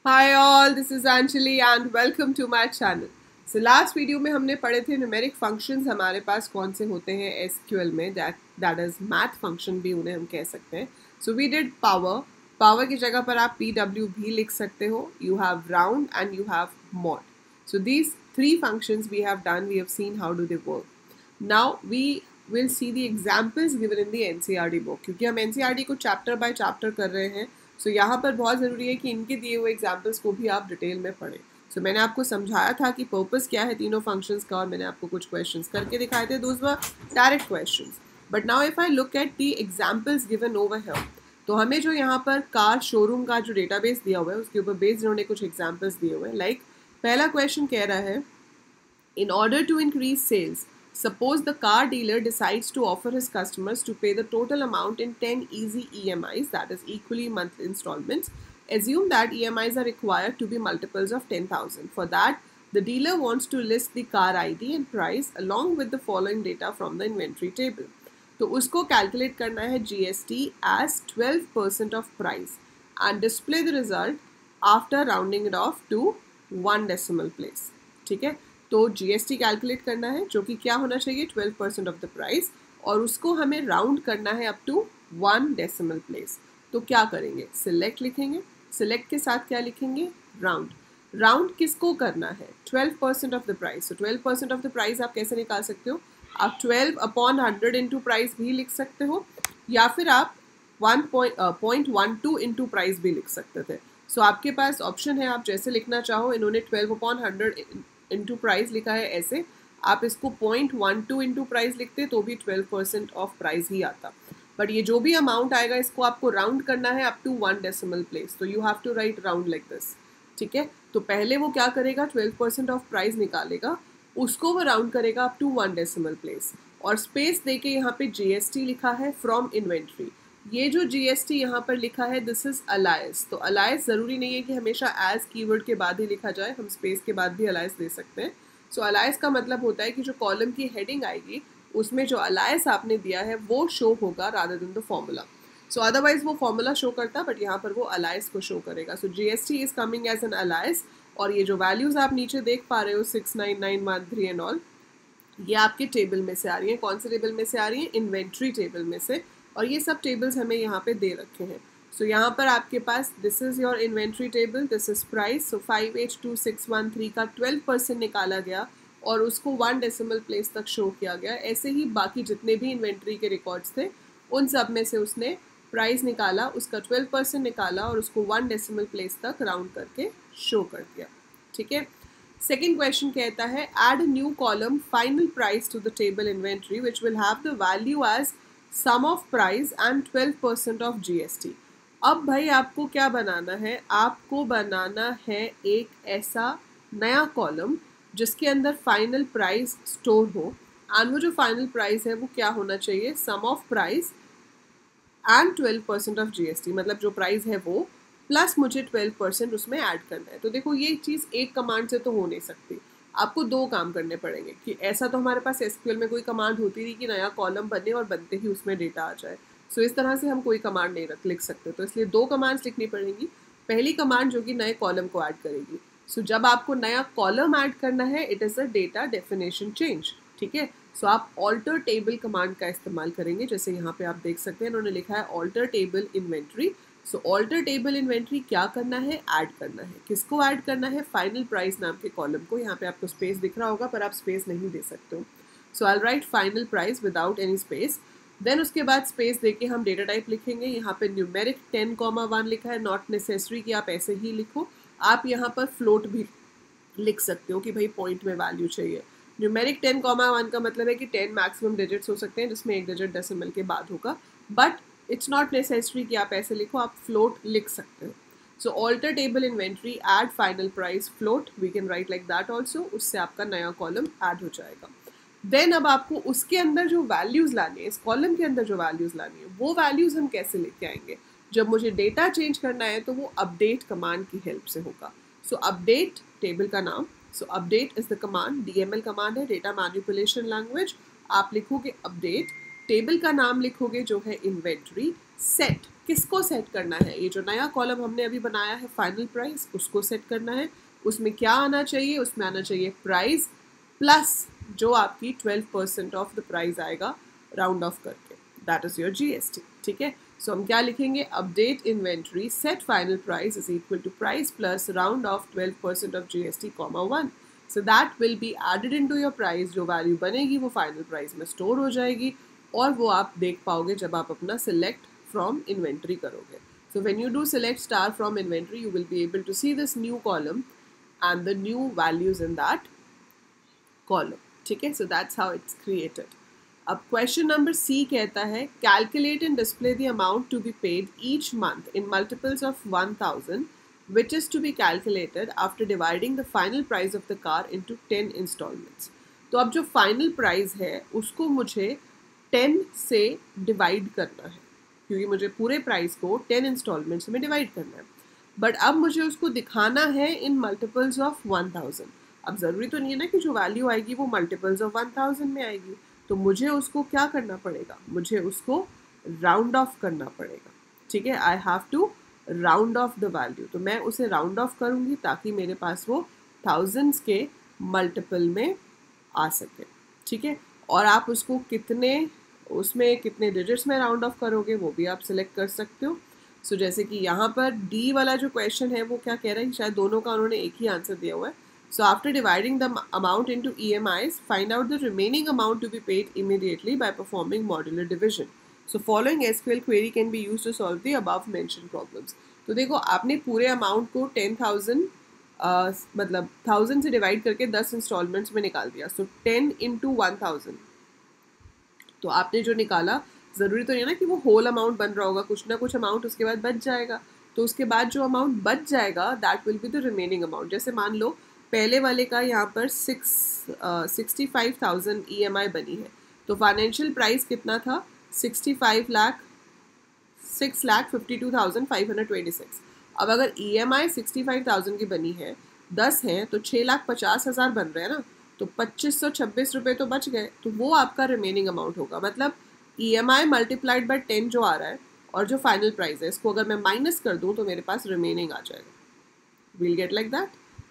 Hi all, this is Anjali and welcome to my channel. So last video में हमने पढ़े थे numeric functions हमारे पास कौन से होते हैं SQL में that is math function भी उन्हें हम कह सकते हैं. So we did power की जगह पर आप PW भी लिख सकते हो. You have round and you have mod. So these three functions we have done, we have seen how do they work. Now we will see the examples given in the NCERT book क्योंकि हम NCERT को chapter by chapter कर रहे हैं. सो यहाँ पर बहुत ज़रूरी है कि इनके दिए हुए एग्जाम्पल्स को भी आप डिटेल में पढ़ें. सो मैंने आपको समझाया था कि पर्पस क्या है तीनों फंक्शंस का और मैंने आपको कुछ क्वेश्चंस करके दिखाए थे. Those were direct questions. But now if I look at the examples given over here, तो हमें जो यहाँ पर कार शोरूम का जो डेटाबेस दिया हुआ है उसके ऊपर बेस्ड इन्होंने कुछ एग्जाम्पल्स दिए हुए हैं. लाइक पहला क्वेश्चन कह रहा है, in order to increase sales, suppose the car dealer decides to offer his customers to pay the total amount in 10 easy EMIs, that is equally monthly installments. Assume that EMIs are required to be multiples of 10,000. For that, the dealer wants to list the car ID and price along with the following data from the inventory table. तो उसको calculate करना है GST as 12% of price and display the result after rounding it off to 1 decimal place. ठीक है, तो GST calculate करना है जो कि क्या होना चाहिए 12% ऑफ द प्राइस, और उसको हमें राउंड करना है अप टू 1 डेसिमल प्लेस. तो क्या करेंगे, सिलेक्ट लिखेंगे, सिलेक्ट के साथ क्या लिखेंगे, राउंड. राउंड किसको करना है, 12% ऑफ द प्राइस. तो 12% ऑफ द प्राइस आप कैसे निकाल सकते हो, आप 12/100 इंटू प्राइस भी लिख सकते हो या फिर आप 1.12 इंटू प्राइस भी लिख सकते थे. सो आपके पास ऑप्शन है, आप जैसे लिखना चाहो. इन्होंने 12/100 इंटू प्राइस लिखा है ऐसे, आप इसको 0.12 इंटू प्राइस लिखते तो भी 12% ऑफ प्राइस ही आता. बट ये जो भी अमाउंट आएगा इसको आपको राउंड करना है अप टू 1 डेसिमल प्लेस. तो you have to write round like this. ठीक है, तो पहले वो क्या करेगा, 12% ऑफ प्राइस निकालेगा, उसको वो राउंड करेगा अप टू 1 डेसिमल प्लेस और स्पेस दे के यहाँ पे GST लिखा है फ्रॉम इन्वेंट्री. ये जो GST यहाँ पर लिखा है दिस इज अलायस. तो अलायस ज़रूरी नहीं है कि हमेशा एज कीवर्ड के बाद ही लिखा जाए, हम स्पेस के बाद भी अलायस दे सकते हैं. सो अलायस का मतलब होता है कि जो कॉलम की हेडिंग आएगी उसमें जो अलायस आपने दिया है वो शो होगा rather than the formula. So otherwise वो फॉर्मूला शो करता, बट यहाँ पर वो अलायस को शो करेगा. So GST is coming as an alias. और ये जो वैल्यूज़ आप नीचे देख पा रहे हो 69913 एंड ऑल, ये आपके टेबल में से आ रही हैं. कौन से टेबल में से आ रही हैं, इन्वेंट्री टेबल में से. और ये सब टेबल्स हमें यहाँ पे दे रखे हैं. सो यहाँ पर आपके पास this is your inventory table, this is price. So 582613 का 12% निकाला गया और उसको 1 डेसिमल प्लेस तक शो किया गया. ऐसे ही बाकी जितने भी इन्वेंट्री के रिकॉर्ड्स थे उन सब में से उसने प्राइस निकाला, उसका 12% निकाला और उसको 1 डेसिमल प्लेस तक राउंड करके शो कर दिया. ठीक है, सेकेंड क्वेश्चन कहता है, add new column final price to the table inventory which will have the value as sum of price and 12% of GST. अब भाई आपको क्या बनाना है, आपको बनाना है एक ऐसा नया कॉलम जिसके अंदर फाइनल प्राइस स्टोर हो. एंड वो जो फाइनल प्राइस है वो क्या होना चाहिए, sum of price and 12% of GST. मतलब जो प्राइस है वो प्लस मुझे 12% उसमें ऐड करना है. तो देखो ये चीज़ एक कमांड से तो हो नहीं सकती, आपको दो काम करने पड़ेंगे. कि ऐसा तो हमारे पास SQL में कोई कमांड होती नहीं कि नया कॉलम बने और बनते ही उसमें डेटा आ जाए. सो इस तरह से हम कोई कमांड नहीं लिख सकते. तो इसलिए दो कमांड्स लिखनी पड़ेंगी. पहली कमांड जो कि नए कॉलम को ऐड करेगी. सो जब आपको नया कॉलम ऐड करना है it is a data definition change. ठीक है, सो आप ऑल्टर टेबल कमांड का इस्तेमाल करेंगे. जैसे यहाँ पे आप देख सकते हैं उन्होंने लिखा है ऑल्टर टेबल इन्वेंट्री. सो ऑल्टर टेबल इन्वेंट्री क्या करना है, ऐड करना है. किसको ऐड करना है, फाइनल प्राइस नाम के कॉलम को. यहाँ पे आपको स्पेस दिख रहा होगा पर आप स्पेस नहीं दे सकते हो. So I write final price without any space. Then उसके बाद स्पेस देके हम डेटा टाइप लिखेंगे. यहाँ पे न्यूमेरिक 10,1 लिखा है, नॉट नेसेसरी कि आप ऐसे ही लिखो. आप यहाँ पर फ्लोट भी लिख सकते हो कि भाई पॉइंट में वैल्यू चाहिए. न्यूमेरिक 10,1 का मतलब है कि 10 मैक्सिमम डिजिट्स हो सकते हैं जिसमें एक डिजिट डेसिमल के बाद होगा. बट इट्स नॉट नेसेसरी कि आप ऐसे लिखो, आप फ्लोट लिख सकते हो. So alter table inventory add final price float, we can write like that also. उससे आपका नया कॉलम ऐड हो जाएगा. देन अब आपको उसके अंदर जो वैल्यूज़ लानी है, इस कॉलम के अंदर जो वैल्यूज़ लानी है वो वैल्यूज़ हम कैसे लेके आएंगे. जब मुझे डेटा चेंज करना है तो वो अपडेट कमांड की हेल्प से होगा. सो अपडेट टेबल का नाम, सो update is the command, DML command है, डेटा मैनिपुलेशन लैंग्वेज. आप लिखोगे अपडेट टेबल का नाम लिखोगे जो है इन्वेंट्री सेट। किसको सेट करना है? ये जो नया कॉलम हमने अभी बनाया है फाइनल प्राइस, उसको सेट करना है। उसमें क्या आना चाहिए? उसमें आना चाहिए प्राइस प्लस जो आपकी 12% ऑफ द प्राइस आएगा राउंड ऑफ करके, दैट इज योर जीएसटी। ठीक है, सो हम क्या लिखेंगे? Update inventory set final price is equal to price plus round off 12% of GST comma 1। So that will be added into your price. जो value बनेगी वो final price में store हो जाएगी और वो आप देख पाओगे जब आप अपना सिलेक्ट फ्रॉम इन्वेंट्री करोगे। So when you do select star from inventory you will be able to see this new column and the new values in that column. ठीक है, so that's how it's created. अब question number C कहता है calculate and display the amount to be paid each month in multiples of 1000 which is to be calculated after dividing the final price of the car into 10 installments. तो अब जो final price है उसको मुझे 10 से divide करना है क्योंकि मुझे पूरे प्राइस को 10 installments में divide करना है, बट अब मुझे उसको दिखाना है इन मल्टीपल्स ऑफ 1000। अब ज़रूरी तो नहीं है ना कि जो वैल्यू आएगी वो मल्टीपल्स ऑफ 1000 में आएगी, तो मुझे उसको क्या करना पड़ेगा? मुझे उसको राउंड ऑफ करना पड़ेगा। ठीक है, I have to round off the value. तो मैं उसे राउंड ऑफ करूँगी ताकि मेरे पास वो थाउजेंड्स के मल्टीपल में आ सके। ठीक है, और आप उसको उसमें कितने डिजिट्स में राउंड ऑफ करोगे वो भी आप सिलेक्ट कर सकते हो। सो जैसे कि यहाँ पर डी वाला जो क्वेश्चन है वो क्या कह रहा है, शायद दोनों का उन्होंने एक ही आंसर दिया हुआ है। So after dividing the amount into EMIs find out the remaining amount to be paid immediately by performing modular division. So following SQL query can be used to solve the above mention problems. तो देखो आपने पूरे amount को 10,000 मतलब 1000 से divide करके 10 installments में निकाल दिया। सो 10 इंटू 1000, तो आपने जो निकाला ज़रूरी तो नहीं ना कि वो होल अमाउंट बन रहा होगा, कुछ ना कुछ अमाउंट उसके बाद बच जाएगा। तो उसके बाद जो अमाउंट बच जाएगा that will be the remaining amount. जैसे मान लो पहले वाले का यहाँ पर 65,000 EMI बनी है, तो फाइनेंशियल प्राइस कितना था? 6,52,526। अब अगर EMI 65,000 की बनी है, 10 हैं तो 6,50,000 बन रहे हैं ना, तो 2526 रुपये तो बच गए, तो वो आपका रिमेनिंग अमाउंट होगा। मतलब EMI मल्टीप्लाइड बाय 10 जो आ रहा है और जो फाइनल प्राइस है इसको अगर मैं माइनस कर दूं तो मेरे पास रिमेनिंग आ जाएगा। Will get like that.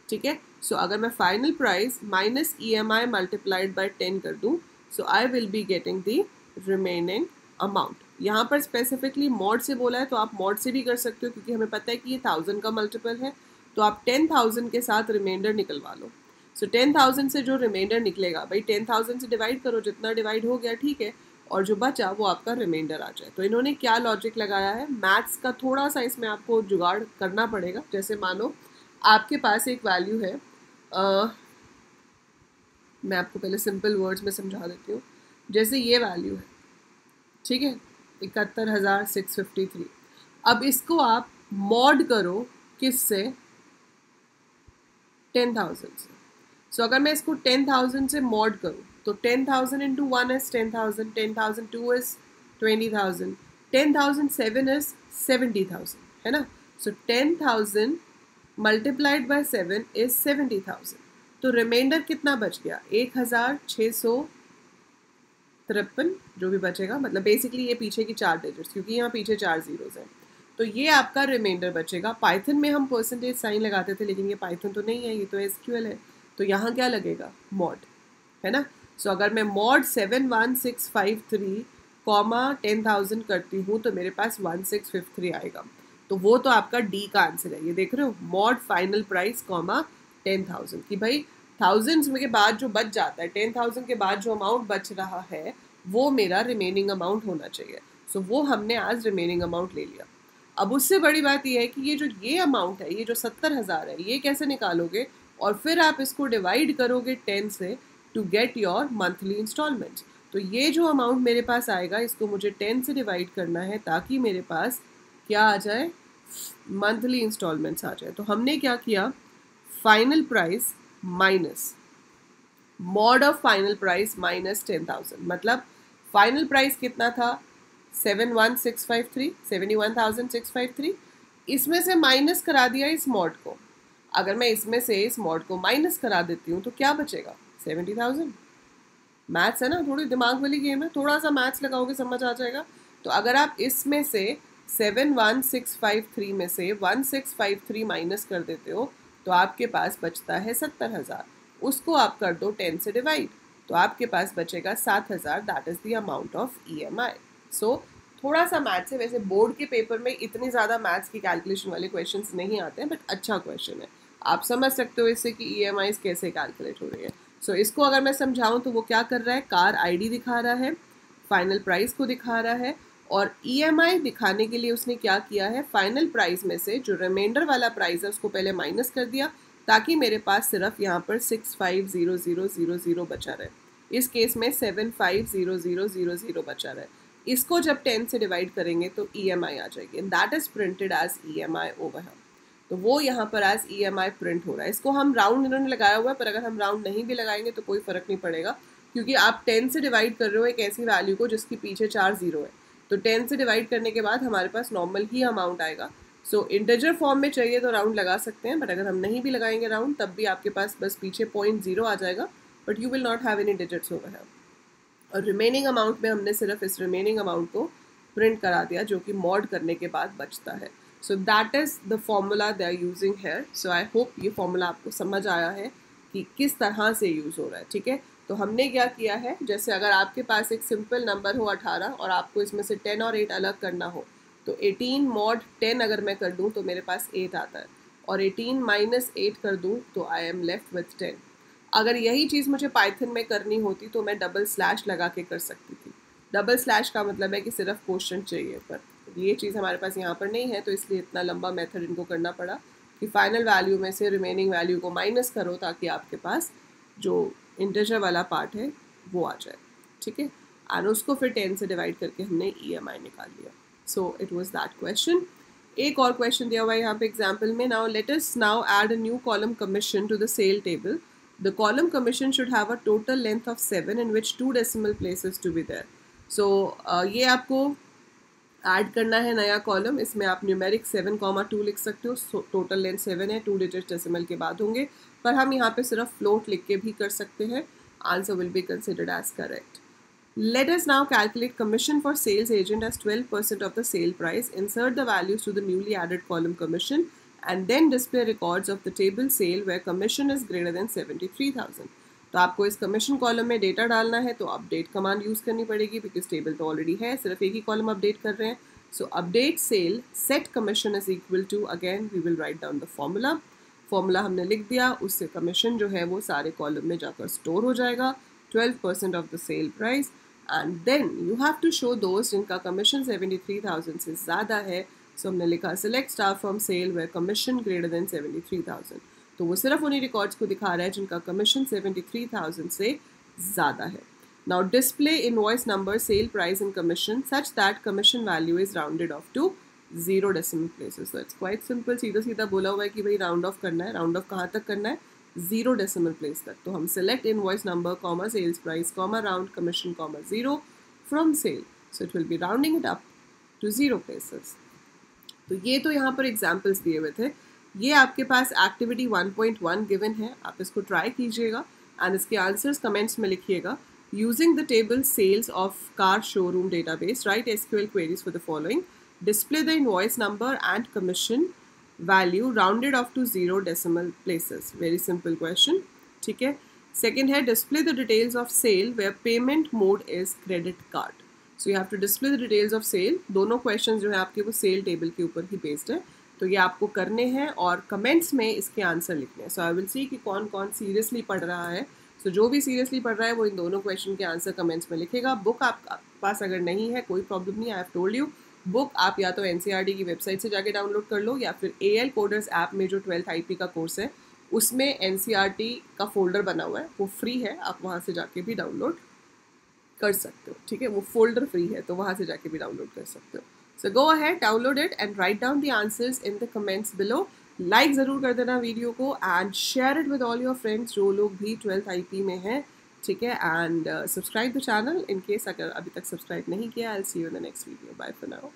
ठीक है, सो अगर मैं final price minus EMI multiplied by 10 कर दूं so I will be getting the remaining amount. यहाँ पर स्पेसिफिकली मॉड से बोला है तो आप मॉड से भी कर सकते हो क्योंकि हमें पता है कि ये 1000 का मल्टीपल है, तो आप 10,000 के साथ रिमाइंडर निकलवा लो। सो 10,000 से जो रिमाइंडर निकलेगा, भाई 10,000 से डिवाइड करो, जितना डिवाइड हो गया ठीक है, और जो बचा वो आपका रिमाइंडर आ जाए। तो इन्होंने क्या लॉजिक लगाया है, मैथ्स का थोड़ा सा इसमें आपको जुगाड़ करना पड़ेगा। जैसे मानो आपके पास एक वैल्यू है, मैं आपको पहले सिंपल वर्ड्स में समझा देती हूँ। जैसे ये वैल्यू है, ठीक है, 71,653। अब इसको आप मॉड करो किससे? 10,000 से। सो अगर मैं इसको 10,000 से मॉड करूँ तो 10,000 इंटू 1 इज 10,000, 10,002 इज 20,000, 10,007 इज 70,000, है ना। सो 10,000 मल्टीप्लाइड बाय 7 इज 70,000। तो रिमाइंडर कितना बच गया? 1,653 जो भी बचेगा, मतलब बेसिकली ये पीछे की 4 डिजिट्स, क्योंकि यहाँ पीछे 4 जीरोज हैं, तो ये आपका रिमाइंडर बचेगा। पाइथन में हम परसेंटेज साइन लगाते थे, लेकिन ये पाइथन तो नहीं है, ये तो SQL है, तो यहाँ क्या लगेगा? मॉड, है ना। सो अगर मैं मॉड 71653 कॉमा 10,000 करती हूँ तो मेरे पास 1653 आएगा। तो वो तो आपका डी का आंसर है। ये देख रहे हो, मॉड फाइनल प्राइस कॉमा 10,000, कि भाई थाउजेंड्स के बाद जो बच जाता है, 10,000 के बाद जो अमाउंट बच रहा है वो मेरा रिमेनिंग अमाउंट होना चाहिए। सो वो हमने आज रिमेनिंग अमाउंट ले लिया। अब उससे बड़ी बात यह है कि ये अमाउंट है, ये जो 70,000 है, ये कैसे निकालोगे? और फिर आप इसको डिवाइड करोगे 10 से to get your monthly installments. तो ये जो अमाउंट मेरे पास आएगा इसको मुझे 10 से डिवाइड करना है ताकि मेरे पास क्या आ जाए? मंथली इंस्टॉलमेंट्स आ जाए। तो हमने क्या किया? Final price minus mod of final price minus 10,000, मतलब फाइनल प्राइस कितना था? 71,653, इसमें से माइनस करा दिया इस मॉड को। अगर मैं इसमें से इस मॉड को माइनस करा देती हूँ तो क्या बचेगा? 70,000। मैथ्स है ना, थोड़ी दिमाग वाली गेम है, थोड़ा सा मैथ्स लगाओगे समझ आ जाएगा। तो अगर आप इसमें से 71653 में से 1653 माइनस कर देते हो तो आपके पास बचता है 70,000। उसको आप कर दो 10 से डिवाइड, तो आपके पास बचेगा 7,000। That is the amount of EMI। सो थोड़ा सा मैथ्स है, वैसे बोर्ड के पेपर में इतनी ज़्यादा मैथ्स की कैलकुलेशन वाले क्वेश्चंस नहीं आते हैं, बट अच्छा क्वेश्चन है, आप समझ सकते हो इससे कि EMI कैसे कैलकुलेट हो रही है। सो इसको अगर मैं समझाऊं तो वो क्या कर रहा है, कार ID दिखा रहा है, फाइनल प्राइस को दिखा रहा है, और EMI दिखाने के लिए उसने क्या किया है, फाइनल प्राइस में से जो रिमाइंडर वाला प्राइस है उसको पहले माइनस कर दिया, ताकि मेरे पास सिर्फ यहाँ पर 650000 बचा रहे। इस केस में 750000 बचा रहे। इसको जब 10 से डिवाइड करेंगे तो EMI आ जाएगी, and that is printed as EMI over here. तो वो यहाँ पर एज EMI प्रिंट हो रहा है। इसको हम राउंड इन्होंने लगाया हुआ है, पर अगर हम राउंड नहीं भी लगाएंगे तो कोई फर्क नहीं पड़ेगा, क्योंकि आप 10 से डिवाइड कर रहे हो एक ऐसी वैल्यू को जिसके पीछे 4 जीरो है। तो 10 से डिवाइड करने के बाद हमारे पास नॉर्मल ही अमाउंट आएगा। सो इंटीजर फॉर्म में चाहिए तो राउंड लगा सकते हैं, बट अगर हम नहीं भी लगाएंगे राउंड तब भी आपके पास बस पीछे 0.0 आ जाएगा, but you will not have any digits over here. और रिमेनिंग अमाउंट में हमने सिर्फ इस रिमेनिंग अमाउंट को प्रिंट करा दिया, जो कि मॉड करने के बाद बचता है। So that is the formula they are using here. So I hope ये फॉर्मूला आपको समझ आया है कि किस तरह से यूज़ हो रहा है, ठीक है। तो हमने क्या किया है, जैसे अगर आपके पास एक सिंपल नंबर हो 18 और आपको इसमें से 10 और 8 अलग करना हो, तो 18 मॉड 10 अगर मैं कर दूँ तो मेरे पास 8 आता है, और 18 माइनस 8 कर दूँ तो आई एम लेफ्ट विथ 10। अगर यही चीज़ मुझे पाइथन में करनी होती तो मैं डबल स्लैश लगा के कर सकती थी। डबल स्लैश का मतलब है कि सिर्फ क्वेश्चन चाहिए, पर ये चीज़ हमारे पास यहाँ पर नहीं है, तो इसलिए इतना लंबा मेथड इनको करना पड़ा कि फाइनल वैल्यू में से रिमेनिंग वैल्यू को माइनस करो, ताकि आपके पास जो इंटीजर वाला पार्ट है वो आ जाए, ठीक है। एंड उसको फिर 10 से डिवाइड करके हमने EMI निकाल लिया। So it was that question. एक और क्वेश्चन दिया हुआ है यहाँ पे एग्जाम्पल में। Now let us now add a new column commission to the sale table. The column commission should have a total length of 7 in which 2 decimal places to be there. So ये आपको add करना है नया column. इसमें आप numeric 7,2 लिख सकते हो। टोटल लेंथ 7 है, 2 डिजिट डेसिमल के बाद होंगे, पर हम यहाँ पे सिर्फ फ्लोट लिख के भी कर सकते हैं। Answer will be considered as correct. Let us now calculate commission for sales agent as 12% of the sale price. Insert the values to the newly added column commission and then display records of the table sale where commission is greater than 73,000. तो आपको इस commission column में data डालना है, तो update command use करनी पड़ेगी, because table तो ऑलरेडी है, सिर्फ एक ही कॉलम अपडेट कर रहे हैं। So update sale set commission is equal to, again we will write down the formula हमने लिख दिया, उससे कमीशन जो है वो सारे कॉलम में जाकर स्टोर हो जाएगा, 12% of the sale price. And then you have to show दोस्त जिनका कमीशन 73,000 से ज़्यादा है। सो हमने लिखा select star from sale where commission greater than 73,000। तो वो सिर्फ उन्हीं रिकॉर्ड्स को दिखा रहा है जिनका कमीशन 73,000 से ज़्यादा है। Now display invoice number, sale price and commission such that commission value is rounded off to 0 decimal places. तो इट्स क्वाइट सिंपल, सीधा सीधा बोला हुआ है कि भाई राउंड ऑफ करना है। राउंड ऑफ कहाँ तक करना है, 0 डेसिमल प्लेस तक। तो हम select invoice number comma sales price comma round commission comma 0 from sale. So it will be rounding it up to 0 places. तो ये तो यहाँ पर एग्जाम्पल्स दिए हुए थे। ये आपके पास एक्टिविटी 1.1 गिवन है, आप इसको ट्राई कीजिएगा एंड इसके आंसर्स कमेंट्स में लिखिएगा। Using the table sales of car showroom database, write SQL queries for the following. Display the invoice number and commission value rounded off to 0 decimal places. Very simple question, ठीक है। Second है display the details of sale where payment mode is credit card. So you have to display the details of sale. दोनों questions जो है आपके वो cell table के ऊपर ही बेस्ड है, तो ये आपको करने हैं और कमेंट्स में इसके आंसर लिखने हैं। सो आई विल सी कि कौन कौन सीरियसली पढ़ रहा है। सो जो भी सीरियसली पढ़ रहा है वो इन दोनों क्वेश्चन के आंसर कमेंट्स में लिखेगा। बुक आपके पास अगर नहीं है कोई प्रॉब्लम नहीं, I have told you, book आप या तो NCERT की वेबसाइट से जाके डाउनलोड कर लो, या फिर AL कोडर्स ऐप में जो 12th IP का कोर्स है उसमें NCERT का फोल्डर बना हुआ है, वो फ्री है, आप वहाँ से जाके भी डाउनलोड कर सकते हो, ठीक है। वो फोल्डर फ्री है तो वहाँ से जाके भी डाउनलोड कर सकते हो। So go ahead, download it and write down the answers in the comments below. Like ज़रूर कर देना वीडियो को and share it with all your friends जो लोग भी 12th IP में हैं, ठीक है। And subscribe the channel in case अगर अभी तक सब्सक्राइब नहीं किया। I'll see you in the next video. Bye for now.